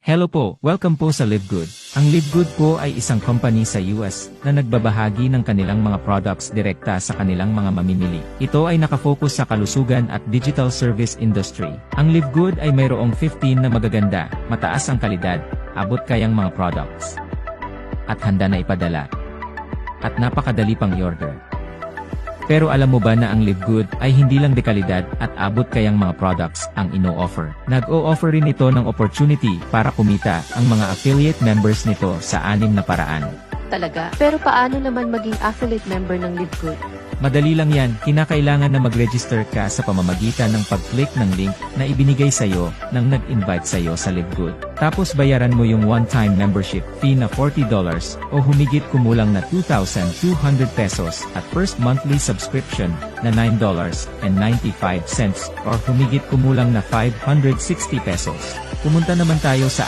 Hello po, welcome po sa LiveGood. Ang LiveGood po ay isang company sa US na nagbabahagi ng kanilang mga products direkta sa kanilang mga mamimili. Ito ay nakafocus sa kalusugan at digital service industry. Ang LiveGood ay mayroong 15 na magaganda, mataas ang kalidad, abot kayang mga products. At handa na ipadala. At napakadali pang i-order. Pero alam mo ba na ang LiveGood ay hindi lang dekalidad at abot kayang mga products ang ino-offer. Nag-o-offer rin ito ng opportunity para kumita ang mga affiliate members nito sa 6 na paraan. Talaga? Pero paano naman maging affiliate member ng LiveGood? Madali lang yan, kinakailangan na mag-register ka sa pamamagitan ng pag-click ng link na ibinigay sa'yo ng nag-invite sa'yo sa LiveGood. Tapos bayaran mo yung one-time membership fee na $40 o humigit kumulang na 2,200 pesos at first monthly subscription na $9.95 or humigit kumulang na 560 pesos. Pumunta naman tayo sa